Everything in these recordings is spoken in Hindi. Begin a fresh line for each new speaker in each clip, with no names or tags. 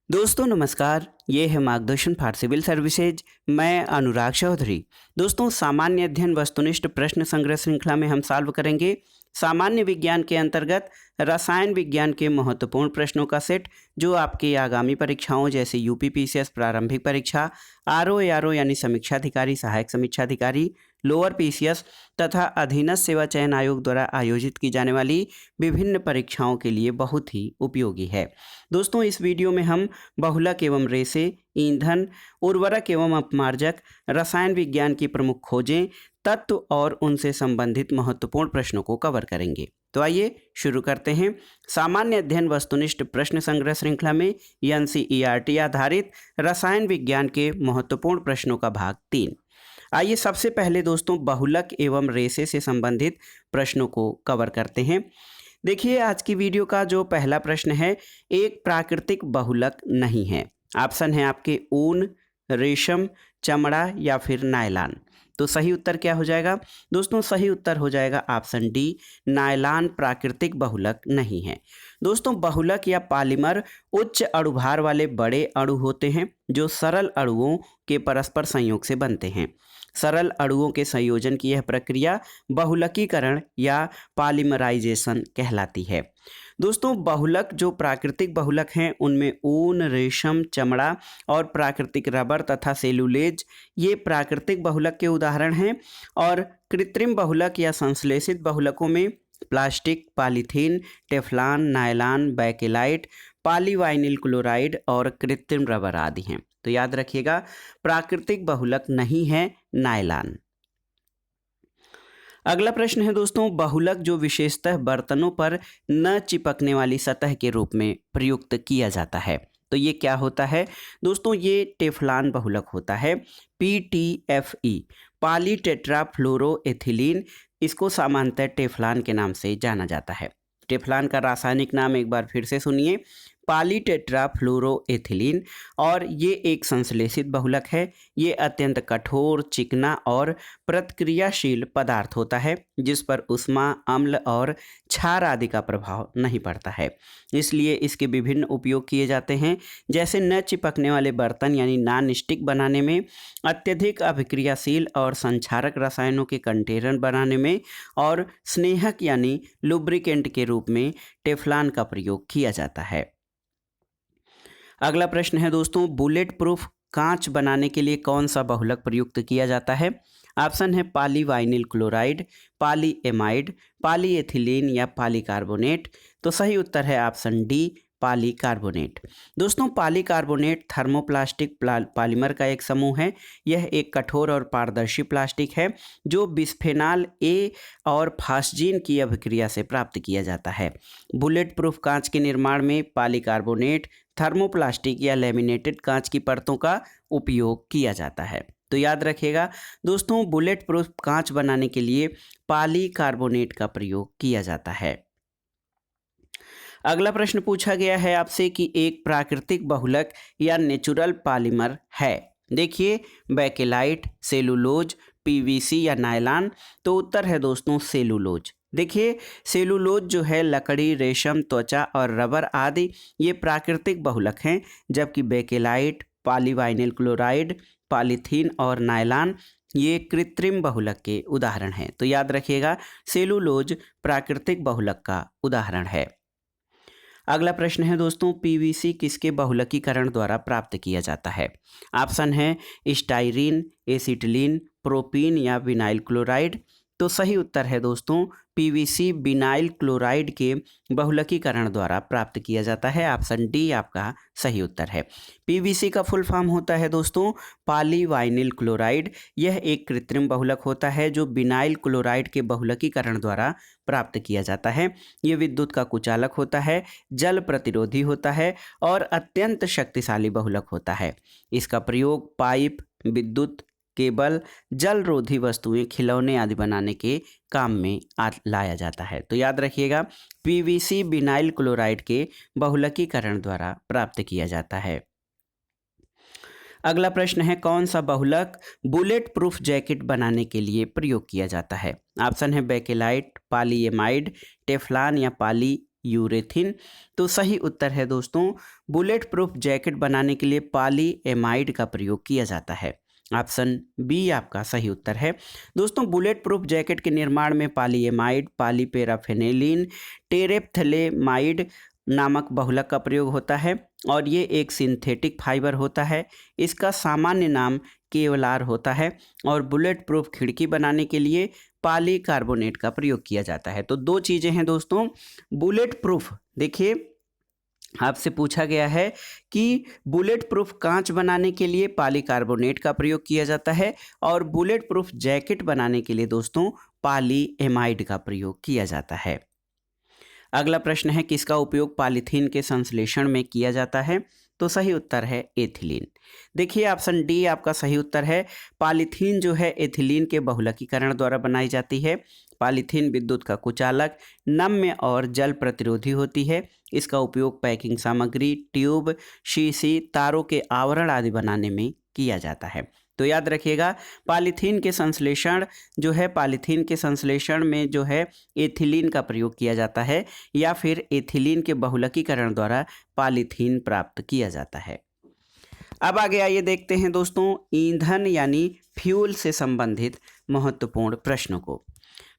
दोस्तों नमस्कार, ये है मार्गदर्शन फॉर सिविल सर्विसेज। मैं अनुराग चौधरी। दोस्तों सामान्य अध्ययन वस्तुनिष्ठ प्रश्न संग्रह श्रृंखला में हम सॉल्व करेंगे सामान्य विज्ञान के अंतर्गत रसायन विज्ञान के महत्वपूर्ण प्रश्नों का सेट, जो आपकी आगामी परीक्षाओं जैसे यूपीपीसीएस प्रारंभिक परीक्षा, आरओ एआरओ यानी समीक्षाधिकारी सहायक समीक्षाधिकारी, लोअर पीसीएस तथा अधीनस्थ सेवा चयन आयोग द्वारा आयोजित की जाने वाली विभिन्न परीक्षाओं के लिए बहुत ही उपयोगी है। दोस्तों इस वीडियो में हम बहुलक एवं रेसे, ईंधन, उर्वरक एवं अपमार्जक, रसायन विज्ञान की प्रमुख खोजें, तत्व और उनसे संबंधित महत्वपूर्ण प्रश्नों को कवर करेंगे। तो आइए शुरू करते हैं सामान्य अध्ययन वस्तुनिष्ठ प्रश्न संग्रह श्रृंखला में एनसीईआरटी आधारित रसायन विज्ञान के महत्वपूर्ण प्रश्नों का भाग 3। आइए सबसे पहले दोस्तों बहुलक एवं रेसे से संबंधित प्रश्नों को कवर करते हैं। देखिए आज की वीडियो का जो पहला प्रश्न है, एक प्राकृतिक बहुलक नहीं है। ऑप्शन है आपके ऊन, रेशम, चमड़ा या फिर नायलॉन। तो सही उत्तर क्या हो जाएगा दोस्तों? सही उत्तर हो जाएगा ऑप्शन डी, नायलॉन प्राकृतिक बहुलक नहीं है। दोस्तों बहुलक या पॉलीमर उच्च अणुभार वाले बड़े अणु होते हैं जो सरल अणुओं के परस्पर संयोग से बनते हैं। सरल अणुओं के संयोजन की यह प्रक्रिया बहुलकीकरण या पॉलीमराइजेशन कहलाती है। दोस्तों बहुलक जो प्राकृतिक बहुलक हैं उनमें ऊन, रेशम, चमड़ा और प्राकृतिक रबर तथा सेलुलेज ये प्राकृतिक बहुलक के उदाहरण हैं। और कृत्रिम बहुलक या संश्लेषित बहुलकों में plastic, polythene, Teflon, nylon, Bakelite, polyvinyl chloride और कृत्रिम रबर आदि हैं। तो याद रखिएगा प्राकृतिक बहुलक नहीं है नायलॉन। अगला प्रश्न है दोस्तों, बहुलक जो विशेषतः बर्तनों पर न चिपकने वाली सतह के रूप में प्रयुक्त किया जाता है, तो ये क्या होता है दोस्तों? ये टेफ्लॉन बहुलक होता है, PTFE, पॉलीटेट्राफ्लोरोएथिलीन। इसको सामान्यतः टेफ्लॉन के नाम से जाना जाता है। टेफ्लॉन का रासायनिक नाम एक बार फिर से सुनिए, पॉलीटेट्राफ्लोरोएथिलीन। और ये एक संश्लेषित बहुलक है। ये अत्यंत कठोर, चिकना और प्रतिक्रियाशील पदार्थ होता है जिस पर उष्मा, अम्ल और क्षार आदि का प्रभाव नहीं पड़ता है। इसलिए इसके विभिन्न उपयोग किए जाते हैं, जैसे न चिपकने वाले बर्तन यानी नॉन स्टिक बनाने में, अत्यधिक अभिक्रियाशील और संक्षारक रसायनों के कंटेनर बनाने में, और स्नेहक यानी लुब्रिकेंट के रूप में टेफ्लॉन का प्रयोग किया जाता है। अगला प्रश्न है दोस्तों, बुलेट प्रूफ कांच बनाने के लिए कौन सा बहुलक प्रयुक्त किया जाता है? ऑप्शन है पॉलीवाइनिल क्लोराइड, पॉलीएमाइड, पॉलीएथिलीन या पॉलीकार्बोनेट। तो सही उत्तर है ऑप्शन डी, पॉलीकार्बोनेट। दोस्तों पॉलीकार्बोनेट थर्मोप्लास्टिक पॉलीमर का एक समूह है। यह एक कठोर और पारदर्शी प्लास्टिक है जो बिस्फेनॉल ए और फास्जीन की अभिक्रिया से प्राप्त किया जाता है। बुलेट प्रूफ कांच के निर्माण में पॉलीकार्बोनेट, थर्मोप्लास्टिक या लेमिनेटेड कांच की परतों का उपयोग किया जाता है। तो याद रखिएगा दोस्तों बुलेट प्रूफ कांच बनाने के लिए पॉलीकार्बोनेट का प्रयोग किया जाता है। अगला प्रश्न पूछा गया है आपसे कि एक प्राकृतिक बहुलक या नेचुरल पॉलीमर है। देखिए बैकेलाइट, सेलुलोज, पीवीसी या नायलॉन। तो उत्तर है दोस्तों सेलुलोज। देखिए सेलुलोज जो है लकड़ी, रेशम, त्वचा और रबर आदि ये प्राकृतिक बहुलक हैं, जबकि बैकेलाइट, पॉलीवाइनिल क्लोराइड, पॉलीथीन और नायलॉन ये कृत्रिम बहुलक के उदाहरण हैं। तो याद रखिएगा सेलुलोज प्राकृतिक बहुलक का उदाहरण है। अगला प्रश्न है दोस्तों, पीवीसी किसके बहुलकीकरण द्वारा प्राप्त किया जाता है? ऑप्शन है स्टाइरीन, एसिटिलीन, प्रोपीन या विनाइल क्लोराइड। तो सही उत्तर है दोस्तों पीवीसी विनाइल क्लोराइड के बहुलकीकरण द्वारा प्राप्त किया जाता है। ऑप्शन डी आपका सही उत्तर है। पीवीसी का फुल फॉर्म होता है दोस्तों पॉलीवाइनिल क्लोराइड। यह एक कृत्रिम बहुलक होता है जो विनाइल क्लोराइड के बहुलकीकरण द्वारा प्राप्त किया जाता है। ये विद्युत का कुचालक होता है, जल प्रतिरोधी होता है और अत्यंत शक्तिशाली बहुलक होता है। इसका प्रयोग पाइप, विद्युत केबल, जल रोधी वस्तुएं, खिलौने आदि बनाने के काम में लाया जाता है। तो याद रखिएगा पीवीसी विनाइल क्लोराइड के बहुलकीकरण द्वारा प्राप्त किया जाता है। अगला प्रश्न है, कौन सा बहुलक बुलेट प्रूफ जैकेट बनाने के लिए प्रयोग किया जाता है? ऑप्शन है बैकेलाइट, पॉलीएमाइड, टेफ्लॉन या पॉली यूरेथिन। तो सही उत्तर है दोस्तों, बुलेट प्रूफ जैकेट बनाने के लिए पॉलीएमाइड का प्रयोग किया जाता है। ऑप्शन बी आपका सही उत्तर है। दोस्तों, बुलेट प्रूफ जैकेट के निर्माण में पॉलीएमाइड, पॉलीपेराफेनेलिन, टेरेप्थलेमाइड नामक बहुलक का प्रयोग होता है और ये एक सिंथेटिक फाइबर होता है। इसका सामान्य नाम केवलार होता है और बुलेट प्रूफ खिड़की बनाने के लिए पॉलीकार्बोनेट का प्रयोग किया जाता है। तो दो चीज़ें हैं दोस्तों, बुलेट प्रूफ, देखिए आपसे पूछा गया है कि बुलेट प्रूफ कांच बनाने के लिए पॉलीकार्बोनेट का प्रयोग किया जाता है और बुलेट प्रूफ जैकेट बनाने के लिए दोस्तों पॉलीएमाइड का प्रयोग किया जाता है। अगला प्रश्न है, किसका उपयोग पॉलीथीन के संश्लेषण में किया जाता है? तो सही उत्तर है एथिलीन। देखिए ऑप्शन डी आपका सही उत्तर है। पॉलीथीन जो है एथिलीन के बहुलकीकरण द्वारा बनाई जाती है। पॉलीथीन विद्युत का कुचालक, नम्य और जल प्रतिरोधी होती है। इसका उपयोग पैकिंग सामग्री, ट्यूब, शीशी, तारों के आवरण आदि बनाने में किया जाता है। तो याद रखिएगा, पॉलीथीन के संश्लेषण जो है, पॉलीथीन के संश्लेषण में जो है एथिलीन का प्रयोग किया जाता है या फिर एथिलीन के बहुलकीकरण द्वारा पॉलीथीन प्राप्त किया जाता है। अब आगे आइए देखते हैं दोस्तों ईंधन यानी फ्यूल से संबंधित महत्वपूर्ण प्रश्नों को।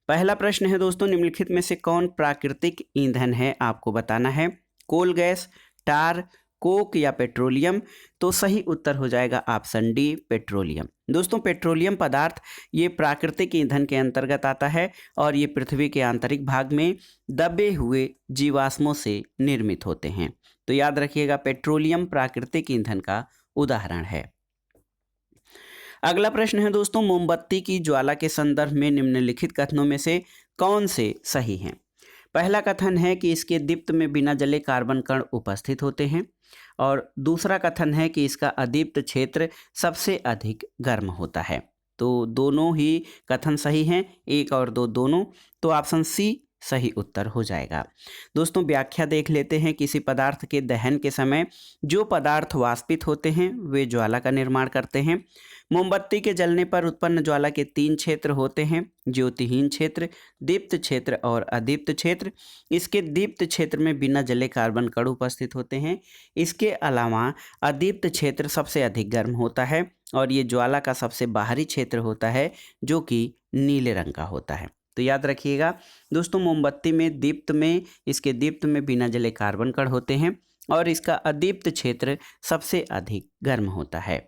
पहला प्रश्न है दोस्तों, निम्नलिखित में से कौन प्राकृतिक ईंधन है? आपको बताना है। कोल गैस, टार, कोक या पेट्रोलियम? तो सही उत्तर हो जाएगा ऑप्शन डी पेट्रोलियम। दोस्तों, पेट्रोलियम पदार्थ ये प्राकृतिक ईंधन के अंतर्गत आता है और ये पृथ्वी के आंतरिक भाग में दबे हुए जीवाश्मों से निर्मित होते हैं। तो याद रखिएगा, पेट्रोलियम प्राकृतिक ईंधन का उदाहरण है। अगला प्रश्न है दोस्तों, मोमबत्ती की ज्वाला के संदर्भ में निम्नलिखित कथनों में से कौन से सही हैं? पहला कथन है कि इसके दीप्त में बिना जले कार्बन कण उपस्थित होते हैं और दूसरा कथन है कि इसका अदीप्त क्षेत्र सबसे अधिक गर्म होता है। तो दोनों ही कथन सही हैं, एक और दो दोनों। तो ऑप्शन सी सही उत्तर हो जाएगा। दोस्तों, व्याख्या देख लेते हैं। किसी पदार्थ के दहन के समय जो पदार्थ वाष्पित होते हैं वे ज्वाला का निर्माण करते हैं। मोमबत्ती के जलने पर उत्पन्न ज्वाला के 3 क्षेत्र होते हैं, ज्योतिहीन क्षेत्र, दीप्त क्षेत्र और अदीप्त क्षेत्र। इसके दीप्त क्षेत्र में बिना जले कार्बन कण उपस्थित होते हैं। इसके अलावा अदीप्त क्षेत्र सबसे अधिक गर्म होता है और ये ज्वाला का सबसे बाहरी क्षेत्र होता है जो कि नीले रंग का होता है। तो याद रखिएगा दोस्तों, मोमबत्ती में इसके दीप्त में बिना जले कार्बन कण होते हैं और इसका अदीप्त क्षेत्र सबसे अधिक गर्म होता है।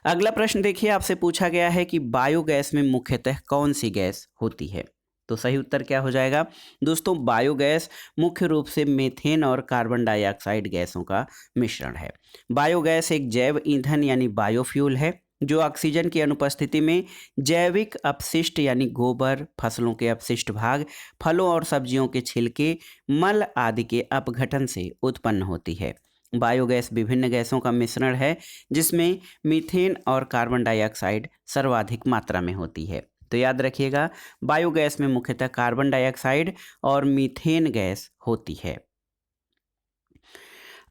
अगला प्रश्न देखिए, आपसे पूछा गया है कि बायोगैस में मुख्यतः कौन सी गैस होती है? तो सही उत्तर क्या हो जाएगा? दोस्तों, बायोगैस मुख्य रूप से मीथेन और कार्बन डाइऑक्साइड गैसों का मिश्रण है। बायोगैस एक जैव ईंधन यानी बायोफ्यूल है जो ऑक्सीजन की अनुपस्थिति में जैविक अपशिष्ट यानी गोबर, फसलों के अपशिष्ट भाग, फलों और सब्जियों के छिलके, मल आदि के अपघटन से उत्पन्न होती है। बायोगैस विभिन्न गैसों का मिश्रण है जिसमें मीथेन और कार्बन डाइऑक्साइड सर्वाधिक मात्रा में होती है। तो याद रखिएगा, बायोगैस में मुख्यतः कार्बन डाइऑक्साइड और मीथेन गैस होती है।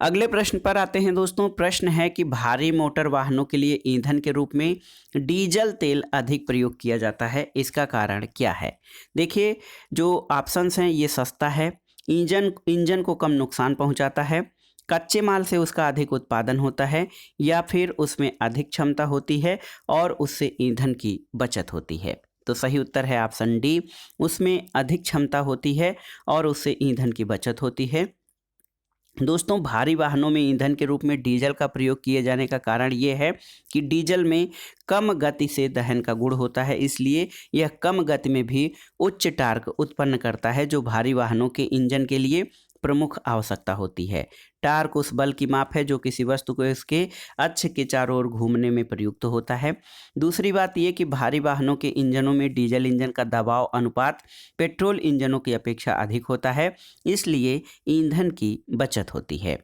अगले प्रश्न पर आते हैं दोस्तों। प्रश्न है कि भारी मोटर वाहनों के लिए ईंधन के रूप में डीजल तेल अधिक प्रयोग किया जाता है, इसका कारण क्या है? देखिए, जो ऑप्शंस हैं ये सस्ता है, इंजन को कम नुकसान पहुंचाता है, कच्चे माल से उसका अधिक उत्पादन होता है या फिर उसमें अधिक क्षमता होती है और उससे ईंधन की बचत होती है। तो सही उत्तर है ऑप्शन डी, उसमें अधिक क्षमता होती है और उससे ईंधन की बचत होती है। दोस्तों, भारी वाहनों में ईंधन के रूप में डीजल का प्रयोग किए जाने का कारण ये है कि डीजल में कम गति से दहन का गुण होता है, इसलिए यह कम गति में भी उच्च टार्क उत्पन्न करता है जो भारी वाहनों के इंजन के लिए प्रमुख आवश्यकता होती है। टार्क उस बल की माप है जो किसी वस्तु को इसके अक्ष के चारों ओर घूमने में प्रयुक्त होता है। दूसरी बात यह कि भारी वाहनों के इंजनों में डीजल इंजन का दबाव अनुपात पेट्रोल इंजनों की अपेक्षा अधिक होता है, इसलिए ईंधन की बचत होती है।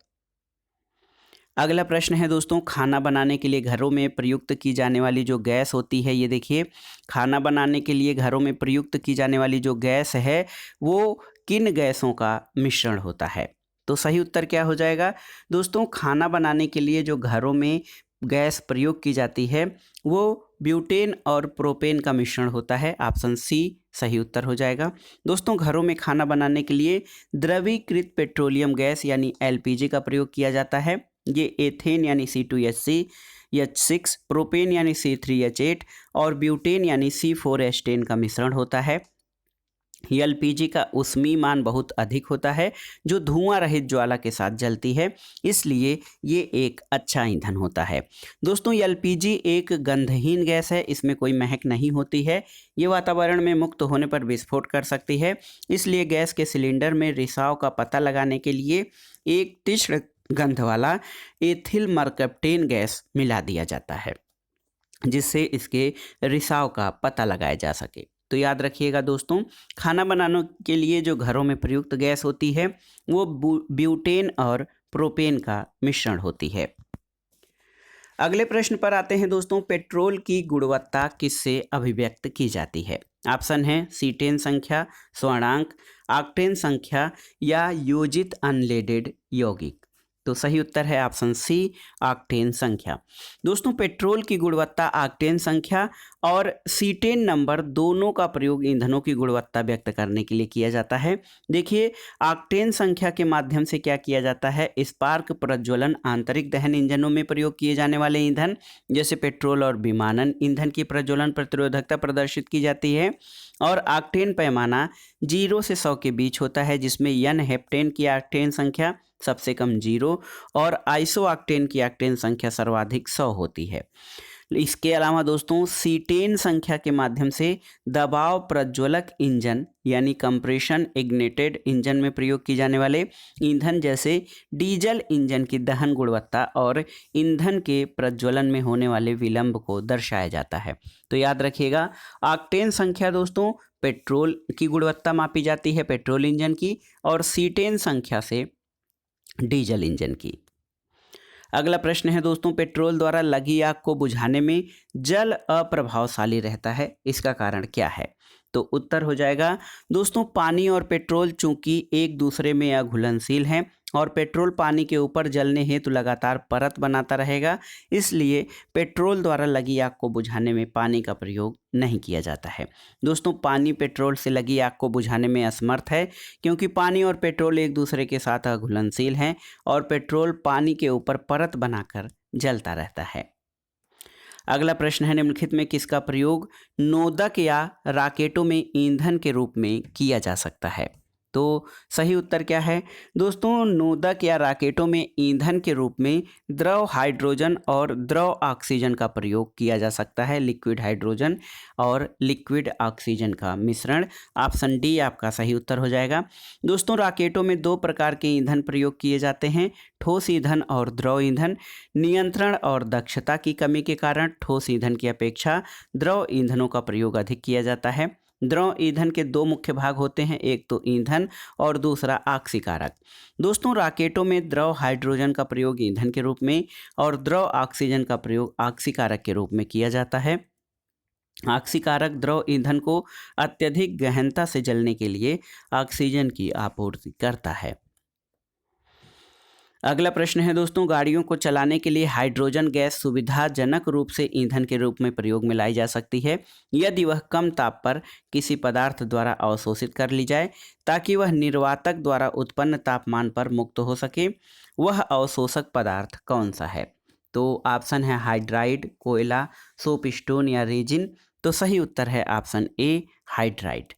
अगला प्रश्न है दोस्तों, खाना बनाने के लिए घरों में प्रयुक्त की जाने वाली जो गैस होती है, ये देखिए, खाना बनाने के लिए घरों में प्रयुक्त की जाने वाली जो गैस है वो किन गैसों का मिश्रण होता है? तो सही उत्तर क्या हो जाएगा? दोस्तों, खाना बनाने के लिए जो घरों में गैस प्रयोग की जाती है वो ब्यूटेन और प्रोपेन का मिश्रण होता है। ऑप्शन सी सही उत्तर हो जाएगा। दोस्तों घरों में खाना बनाने के लिए द्रवीकृत पेट्रोलियम गैस यानी एलपीजी का प्रयोग किया जाता है। ये एथेन यानी C2H6, प्रोपेन यानी C3H8 और ब्यूटेन यानी C4H10 का मिश्रण होता है। एलपीजी का ऊष्मीय मान बहुत अधिक होता है जो धुआं रहित ज्वाला के साथ जलती है, इसलिए ये एक अच्छा ईंधन होता है। दोस्तों एलपीजी एक गंधहीन गैस है, इसमें कोई महक नहीं होती है। ये वातावरण में मुक्त होने पर विस्फोट कर सकती है, इसलिए गैस के सिलेंडर में रिसाव का पता लगाने के लिए एक तीक्ष्ण गंध वाला एथिल मरकप्टेन गैस मिला दिया जाता है, जिससे इसके रिसाव का पता लगाया जा सके। तो याद रखिएगा दोस्तों, खाना बनाने के लिए जो घरों में प्रयुक्त गैस होती है वो ब्यूटेन और प्रोपेन का मिश्रण होती है। अगले प्रश्न पर आते हैं दोस्तों, पेट्रोल की गुणवत्ता किससे अभिव्यक्त की जाती है? ऑप्शन है सीटेन संख्या, स्वर्णांक, ऑक्टेन संख्या या योजित अनलेडेड यौगिक। तो सही उत्तर है ऑप्शन सी, ऑक्टेन संख्या। दोस्तों पेट्रोल की गुणवत्ता ऑक्टेन संख्या और सीटेन नंबर दोनों का प्रयोग ईंधनों की गुणवत्ता व्यक्त करने के लिए किया जाता है। देखिए ऑक्टेन संख्या के माध्यम से क्या किया जाता है, स्पार्क प्रज्वलन आंतरिक दहन इंजनों में प्रयोग किए जाने वाले ईंधन जैसे पेट्रोल और विमानन ईंधन की प्रज्वलन प्रतिरोधकता प्रदर्शित की जाती है। और ऑक्टेन पैमाना 0 से 100 के बीच होता है, जिसमें एन हेप्टेन की ऑक्टेन संख्या सबसे कम 0 और आइसो ऑक्टेन की ऑक्टेन संख्या सर्वाधिक 100 होती है। इसके अलावा दोस्तों सीटेन संख्या के माध्यम से दबाव प्रज्वलक इंजन यानी कंप्रेशन इग्निटेड इंजन में प्रयोग की जाने वाले ईंधन जैसे डीजल इंजन की दहन गुणवत्ता और ईंधन के प्रज्वलन में होने वाले विलंब को दर्शाया जाता है। तो याद रखिएगा ऑक्टेन संख्या दोस्तों पेट्रोल की गुणवत्ता मापी जाती है पेट्रोल इंजन की, और सीटेन संख्या से डीजल इंजन की। अगला प्रश्न है दोस्तों, पेट्रोल द्वारा लगी आग को बुझाने में जल अप्रभावशाली रहता है, इसका कारण क्या है? तो उत्तर हो जाएगा दोस्तों पानी और पेट्रोल चूंकि एक दूसरे में अघुलनशील हैं और पेट्रोल पानी के ऊपर जलने हेतु लगातार परत बनाता रहेगा, इसलिए पेट्रोल द्वारा लगी आग को बुझाने में पानी का प्रयोग नहीं किया जाता है। दोस्तों पानी पेट्रोल से लगी आग को बुझाने में असमर्थ है, क्योंकि पानी और पेट्रोल एक दूसरे के साथ अघुलनशील हैं और पेट्रोल पानी के ऊपर परत बनाकर जलता रहता है। अगला प्रश्न है, निम्नलिखित में किसका प्रयोग नोदक या राकेटों में ईंधन के रूप में किया जा सकता है? तो सही उत्तर क्या है दोस्तों, नोदक या राकेटों में ईंधन के रूप में द्रव हाइड्रोजन और द्रव ऑक्सीजन का प्रयोग किया जा सकता है। लिक्विड हाइड्रोजन और लिक्विड ऑक्सीजन का मिश्रण, ऑप्शन डी आपका सही उत्तर हो जाएगा। दोस्तों राकेटों में 2 प्रकार के ईंधन प्रयोग किए जाते हैं, ठोस ईंधन और द्रव ईंधन। नियंत्रण और दक्षता की कमी के कारण ठोस ईंधन की अपेक्षा द्रव ईंधनों का प्रयोग अधिक किया जाता है। द्रव ईंधन के 2 मुख्य भाग होते हैं, एक तो ईंधन और दूसरा ऑक्सीकारक। दोस्तों राकेटों में द्रव हाइड्रोजन का प्रयोग ईंधन के रूप में और द्रव ऑक्सीजन का प्रयोग ऑक्सीकारक के रूप में किया जाता है। ऑक्सीकारक द्रव ईंधन को अत्यधिक गहनता से जलने के लिए ऑक्सीजन की आपूर्ति करता है। अगला प्रश्न है दोस्तों, गाड़ियों को चलाने के लिए हाइड्रोजन गैस सुविधाजनक रूप से ईंधन के रूप में प्रयोग में लाई जा सकती है यदि वह कम ताप पर किसी पदार्थ द्वारा अवशोषित कर ली जाए ताकि वह निर्वातक द्वारा उत्पन्न तापमान पर मुक्त हो सके। वह अवशोषक पदार्थ कौन सा है? तो ऑप्शन है हाइड्राइड, कोयला, सोपस्टोन या रेजिन। तो सही उत्तर है ऑप्शन ए, हाइड्राइड।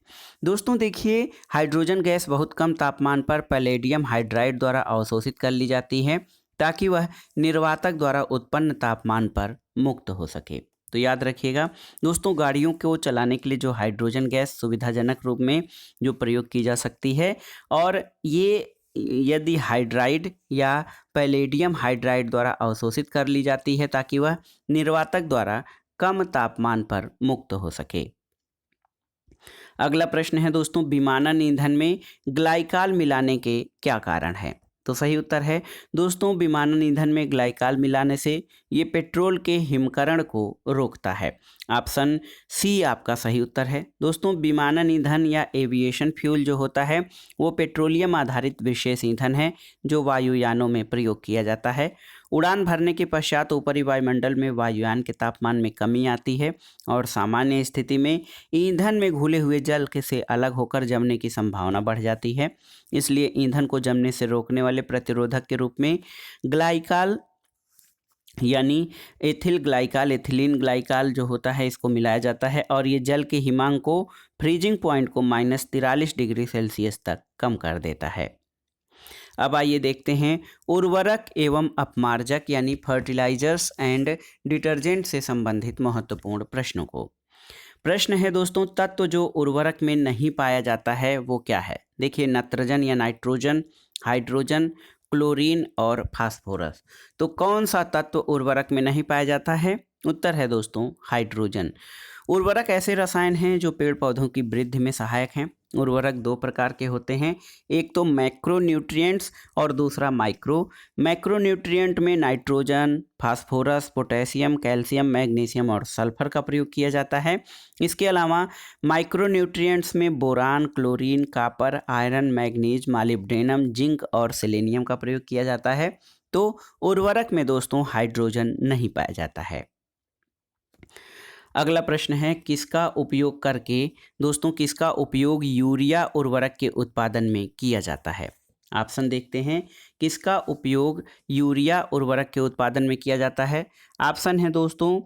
दोस्तों देखिए हाइड्रोजन गैस बहुत कम तापमान पर पैलेडियम हाइड्राइड द्वारा अवशोषित कर ली जाती है ताकि वह निर्वातक द्वारा उत्पन्न तापमान पर मुक्त हो सके। तो याद रखिएगा दोस्तों गाड़ियों को चलाने के लिए जो हाइड्रोजन गैस सुविधाजनक रूप में जो प्रयोग की जा सकती है, और ये यदि हाइड्राइड या पैलेडियम हाइड्राइड द्वारा अवशोषित कर ली जाती है ताकि वह निर्वातक द्वारा कम तापमान पर मुक्त हो सके। अगला प्रश्न है दोस्तों, विमानन ईंधन में ग्लाइकाल मिलाने के क्या कारण है? तो सही उत्तर है दोस्तों विमानन ईंधन में ग्लाइकाल मिलाने से ये पेट्रोल के हिमकरण को रोकता है। ऑप्शन सी आपका सही उत्तर है। दोस्तों विमानन ईंधन या एविएशन फ्यूल जो होता है वो पेट्रोलियम आधारित विशेष ईंधन है जो वायुयानों में प्रयोग किया जाता है। उड़ान भरने के पश्चात ऊपरी वायुमंडल में वायुयान के तापमान में कमी आती है और सामान्य स्थिति में ईंधन में घुले हुए जल के से अलग होकर जमने की संभावना बढ़ जाती है। इसलिए ईंधन को जमने से रोकने वाले प्रतिरोधक के रूप में ग्लाइकाल यानी एथिल ग्लाइकाल, एथिलीन ग्लाइकाल जो होता है इसको मिलाया जाता है और ये जल के हिमांक को, फ्रीजिंग पॉइंट को -43 डिग्री सेल्सियस तक कम कर देता है। अब आइए देखते हैं उर्वरक एवं अपमार्जक यानी फर्टिलाइजर्स एंड डिटर्जेंट से संबंधित महत्वपूर्ण प्रश्नों को। प्रश्न है दोस्तों, तत्व जो उर्वरक में नहीं पाया जाता है वो क्या है? देखिए, नाइट्रोजन या नाइट्रोजन, हाइड्रोजन, क्लोरीन और फास्फोरस। तो कौन सा तत्व उर्वरक में नहीं पाया जाता है? उत्तर है दोस्तों हाइड्रोजन। उर्वरक ऐसे रसायन हैं जो पेड़ पौधों की वृद्धि में सहायक हैं। उर्वरक दो प्रकार के होते हैं, एक तो मैक्रोन्यूट्रिएंट्स और दूसरा माइक्रो। मैक्रोन्यूट्रिएंट में nitrogen, phosphorus, potassium, calcium, magnesium और सल्फर का प्रयोग किया जाता है। इसके अलावा माइक्रोन्यूट्रिएंट्स में boron, chlorine, copper, iron, manganese, molybdenum, zinc और सेलेनियम का प्रयोग किया जाता है। तो उर्वरक में दोस्तों हाइड्रोजन नहीं पाया जाता है। अगला प्रश्न है, किसका उपयोग करके दोस्तों किसका उपयोग यूरिया उर्वरक के उत्पादन में किया जाता है? ऑप्शन देखते हैं, किसका उपयोग यूरिया उर्वरक के उत्पादन में किया जाता है? ऑप्शन है दोस्तों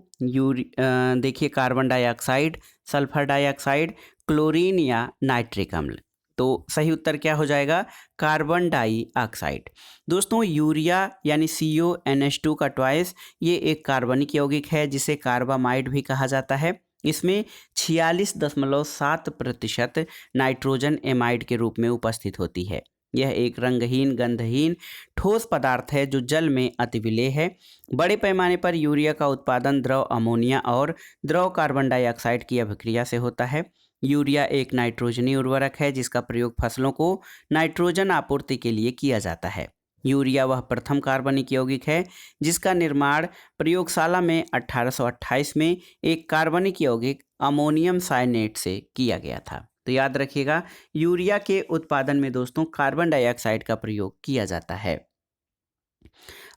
देखिए, carbon dioxide, sulphur dioxide, chlorine या नाइट्रिक अम्ल। तो सही उत्तर क्या हो जाएगा? Carbon dioxide. दोस्तों यूरिया यानी CONH2 का ट्वाइस ये एक कार्बनिक यौगिक है जिसे कार्बामाइड भी कहा जाता है। इसमें 46.7% नाइट्रोजन एमाइड के रूप में उपस्थित होती है। यह एक रंगहीन, गंधहीन, ठोस पदार्थ है जो जल में अति विलेय है। बड़े पैमाने पर यूरिया का उत्पादन द्रव अमोनिया और द्रव कार्बन डाइऑक्साइड की अभिक्रिया से होता है। यूरिया एक नाइट्रोजनी उर्वरक है जिसका प्रयोग फसलों को नाइट्रोजन आपूर्ति के लिए किया जाता है। यूरिया वह प्रथम कार्बनिक यौगिक है जिसका निर्माण प्रयोगशाला में 1828 में एक कार्बनिक यौगिक अमोनियम साइनेट से किया गया था। तो याद रखिएगा, यूरिया के उत्पादन में दोस्तों कार्बन डाइऑक्साइड का प्रयोग किया जाता है।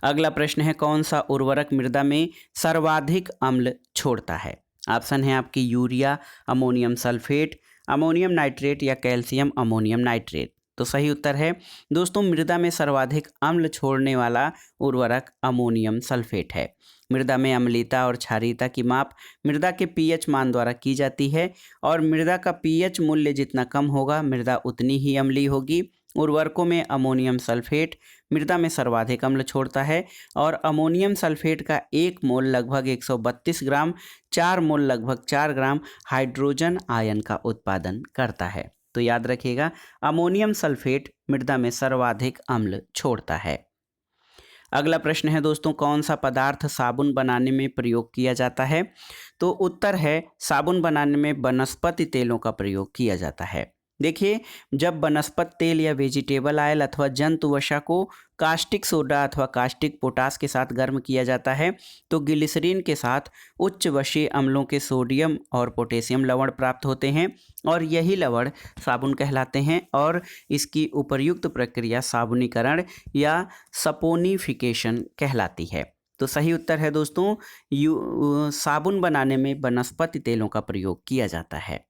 अगला प्रश्न है, कौन सा उर्वरक मृदा में सर्वाधिक अम्ल छोड़ता है? ऑप्शन है आपकी urea, ammonium sulphate, ammonium nitrate या कैल्शियम अमोनियम नाइट्रेट। तो सही उत्तर है दोस्तों, मृदा में सर्वाधिक अम्ल छोड़ने वाला उर्वरक अमोनियम सल्फेट है। मृदा में अम्लीयता और क्षारीयता की माप मृदा के pH मान द्वारा की जाती है और मृदा का pH मूल्य जितना कम होगा मृदा उतनी ही अम्लीय होगी। उर्वरकों में अमोनियम सल्फेट मृदा में सर्वाधिक अम्ल छोड़ता है और अमोनियम सल्फेट का 1 मोल लगभग 132 ग्राम, 4 मोल लगभग 4 ग्राम हाइड्रोजन आयन का उत्पादन करता है। तो याद रखिएगा, अमोनियम सल्फेट मृदा में सर्वाधिक अम्ल छोड़ता है। अगला प्रश्न है दोस्तों, कौन सा पदार्थ साबुन बनाने में प्रयोग किया जाता है? तो उत्तर है, साबुन बनाने में वनस्पति तेलों का प्रयोग किया जाता है। देखिए, जब वनस्पति तेल या वेजिटेबल ऑयल अथवा जंतु वसा को कास्टिक सोडा अथवा कास्टिक पोटास के साथ गर्म किया जाता है तो ग्लिसरीन के साथ उच्च वशीय अम्लों के सोडियम और पोटेशियम लवण प्राप्त होते हैं और यही लवण साबुन कहलाते हैं और इसकी उपर्युक्त प्रक्रिया साबुनीकरण या सपोनिफिकेशन कहलाती है। तो सही उत्तर है दोस्तों, साबुन बनाने में वनस्पति तेलों का प्रयोग किया जाता है।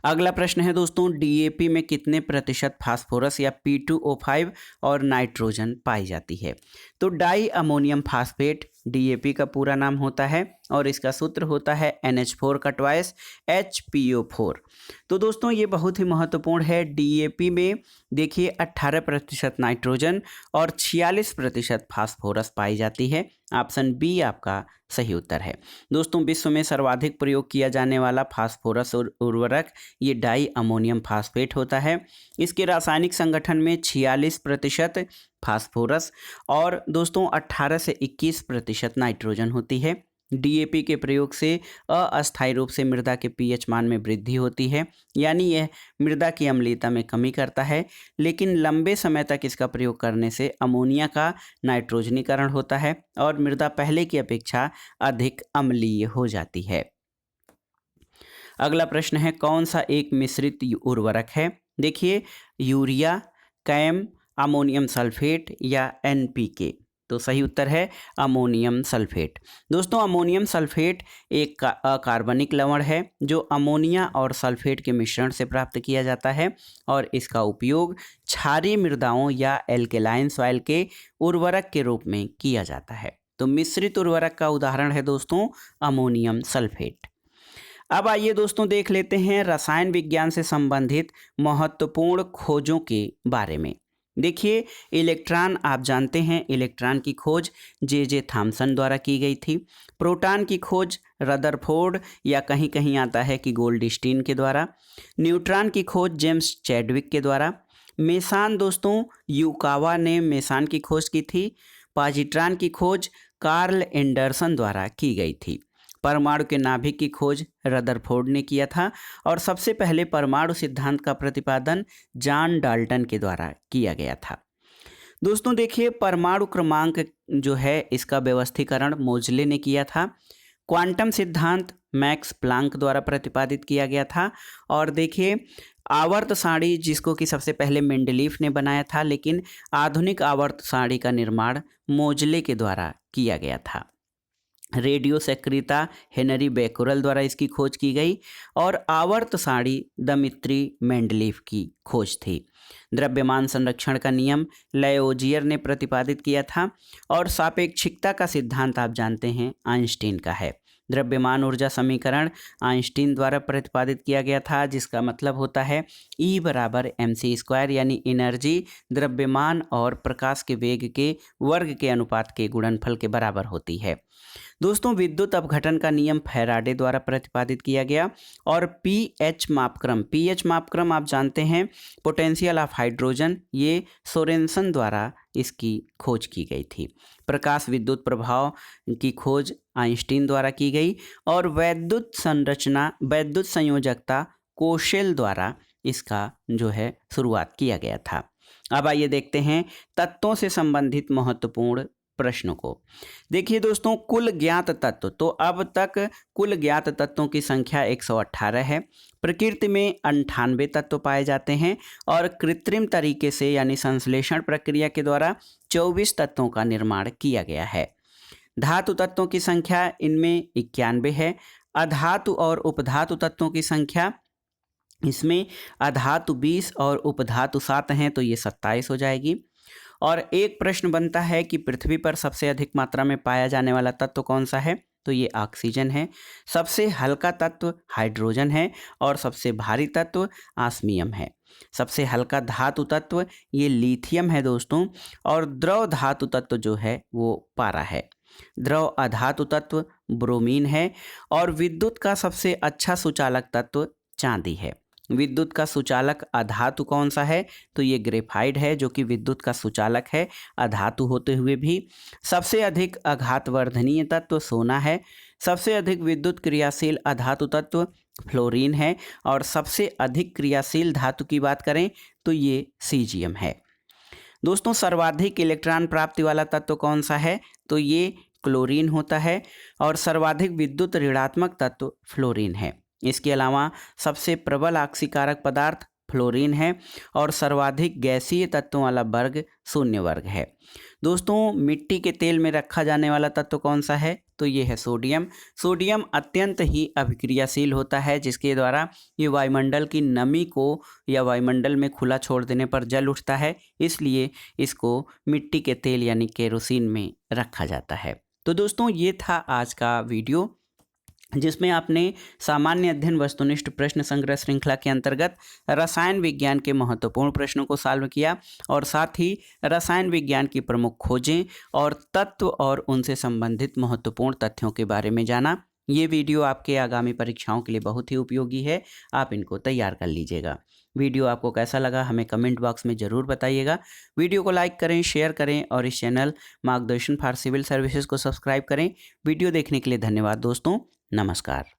अगला प्रश्न है दोस्तों, DAP में कितने प्रतिशत फास्फोरस या P2O5 और नाइट्रोजन पाई जाती है? तो डाई अमोनियम फास्फेट DAP का पूरा नाम होता है और इसका सूत्र होता है NH4 का ट्वाइस HPO4। तो दोस्तों ये बहुत ही महत्वपूर्ण है। DAP में देखिए 18% नाइट्रोजन और 46% फास्फोरस पाई जाती है। ऑप्शन बी आपका सही उत्तर है। दोस्तों विश्व में सर्वाधिक प्रयोग किया जाने वाला फास्फोरस उर्वरक ये डाई अमोनियम फास्फेट होता है। इसके रासायनिक संगठन में 46% फास्फोरस और दोस्तों 18 से 21% नाइट्रोजन होती है। DAP के प्रयोग से अस्थायी रूप से मृदा के pH मान में वृद्धि होती है, यानी यह मृदा की अम्लीयता में कमी करता है, लेकिन लंबे समय तक इसका प्रयोग करने से अमोनिया का नाइट्रोजनीकरण होता है और मृदा पहले की अपेक्षा अधिक अम्लीय हो जाती है। अगला प्रश्न है, कौन सा एक मिश्रित उर्वरक है? देखिए, यूरिया, कैम, अमोनियम सल्फेट या NPK। तो सही उत्तर है अमोनियम सल्फेट। दोस्तों अमोनियम सल्फेट एक अकार्बनिक लवण है जो अमोनिया और सल्फेट के मिश्रण से प्राप्त किया जाता है और इसका उपयोग क्षारीय मृदाओं या एल्केलाइन सॉइल के उर्वरक के रूप में किया जाता है। तो मिश्रित उर्वरक का उदाहरण है दोस्तों अमोनियम सल्फेट। अब आइए दोस्तों देख लेते हैं रसायन विज्ञान से संबंधित महत्वपूर्ण खोजों के बारे में। देखिए इलेक्ट्रॉन, आप जानते हैं इलेक्ट्रॉन की खोज जे थॉमसन द्वारा की गई थी। प्रोटॉन की खोज रदरफोर्ड या कहीं कहीं आता है कि गोल्डस्टीन के द्वारा। न्यूट्रॉन की खोज जेम्स चैडविक के द्वारा। मेसान दोस्तों युकावा ने मेसान की खोज की थी। पॉजिट्रॉन की खोज कार्ल एंडरसन द्वारा की गई थी। परमाणु के नाभिक की खोज रदरफोर्ड ने किया था और सबसे पहले परमाणु सिद्धांत का प्रतिपादन जॉन डाल्टन के द्वारा किया गया था। दोस्तों देखिए परमाणु क्रमांक जो है इसका व्यवस्थीकरण मोजले ने किया था। क्वांटम सिद्धांत मैक्स प्लांक द्वारा प्रतिपादित किया गया था। और देखिए आवर्त सारणी जिसको कि सबसे पहले मेंडलीफ ने बनाया था, लेकिन आधुनिक आवर्त सारणी का निर्माण मोजले के द्वारा किया गया था। रेडियो सक्रियता हेनरी बेकुरल द्वारा इसकी खोज की गई और आवर्त सारणी दमित्री मेंडलीफ की खोज थी। द्रव्यमान संरक्षण का नियम लाओजियर ने प्रतिपादित किया था और सापेक्षिकता का सिद्धांत आप जानते हैं आइंस्टीन का है। द्रव्यमान ऊर्जा समीकरण आइंस्टीन द्वारा प्रतिपादित किया गया था, जिसका मतलब होता है E बराबर mc², यानी एनर्जी द्रव्यमान और प्रकाश के वेग के वर्ग के अनुपात के गुणनफल के बराबर होती है। दोस्तों विद्युत अपघटन का नियम फैराडे द्वारा प्रतिपादित किया गया और पीएच मापक्रम आप जानते हैं पोटेंशियल ऑफ हाइड्रोजन, ये सोरेनसन द्वारा इसकी खोज की गई थी। प्रकाश विद्युत प्रभाव की खोज आइंस्टीन द्वारा की गई और वैद्युत संयोजकता कोशेल द्वारा इसका जो है शुरुआत किया गया था। अब आइए देखते हैं तत्वों से संबंधित महत्वपूर्ण प्रश्नों को। देखिए दोस्तों कुल ज्ञात तत्व, तो अब तक कुल ज्ञात तत्वों की संख्या 118 है। प्रकृति में 98 तत्व पाए जाते हैं और कृत्रिम तरीके से यानी संश्लेषण प्रक्रिया के द्वारा 24 तत्वों का निर्माण किया गया है। धातु तत्वों की संख्या इनमें 91 है। अधातु और उपधातु तत्वों की संख्या इसमें अधातु 20 और उपधातु 7 हैं, तो ये 27 हो जाएगी। और एक प्रश्न बनता है कि पृथ्वी पर सबसे अधिक मात्रा में पाया जाने वाला तत्व कौन सा है, तो ये ऑक्सीजन है। सबसे हल्का तत्व हाइड्रोजन है और सबसे भारी तत्व ऑस्मियम है। सबसे हल्का धातु तत्व ये लिथियम है दोस्तों। और द्रव धातु तत्व जो है वो पारा है। द्रव अधातु तत्व ब्रोमीन है और विद्युत का सबसे अच्छा सुचालक तत्व चांदी है। विद्युत का सुचालक अधातु कौन सा है, तो ये ग्रेफाइट है जो कि विद्युत का सुचालक है अधातु होते हुए भी। सबसे अधिक आघातवर्धनीय तत्व सोना है। सबसे अधिक विद्युत क्रियाशील अधातु तत्व फ्लोरीन है और सबसे अधिक क्रियाशील धातु की बात करें तो ये सीजियम है। दोस्तों सर्वाधिक इलेक्ट्रॉन प्राप्ति वाला तत्व कौन सा है, तो ये क्लोरीन होता है और सर्वाधिक विद्युत ऋणात्मक तत्व फ्लोरीन है। इसके अलावा सबसे प्रबल आक्सीकारक पदार्थ फ्लोरीन है और सर्वाधिक गैसीय तत्वों वाला वर्ग शून्य वर्ग है। दोस्तों मिट्टी के तेल में रखा जाने वाला तत्व कौन सा है, तो ये है सोडियम। सोडियम अत्यंत ही अभिक्रियाशील होता है जिसके द्वारा ये वायुमंडल की नमी को या वायुमंडल में खुला छोड़ देने पर जल उठता है, इसलिए इसको मिट्टी के तेल यानी केरोसिन में रखा जाता है। तो दोस्तों ये था आज का वीडियो जिसमें आपने सामान्य अध्ययन वस्तुनिष्ठ प्रश्न संग्रह श्रृंखला के अंतर्गत रसायन विज्ञान के महत्वपूर्ण प्रश्नों को सॉल्व किया और साथ ही रसायन विज्ञान की प्रमुख खोजें और तत्व और उनसे संबंधित महत्वपूर्ण तथ्यों के बारे में जाना। ये वीडियो आपके आगामी परीक्षाओं के लिए बहुत ही उपयोगी है, आप इनको तैयार कर लीजिएगा। वीडियो आपको कैसा लगा हमें कमेंट बॉक्स में ज़रूर बताइएगा। वीडियो को लाइक करें, शेयर करें और इस चैनल मार्गदर्शन फॉर सिविल सर्विसेज को सब्सक्राइब करें। वीडियो देखने के लिए धन्यवाद दोस्तों, नमस्कार।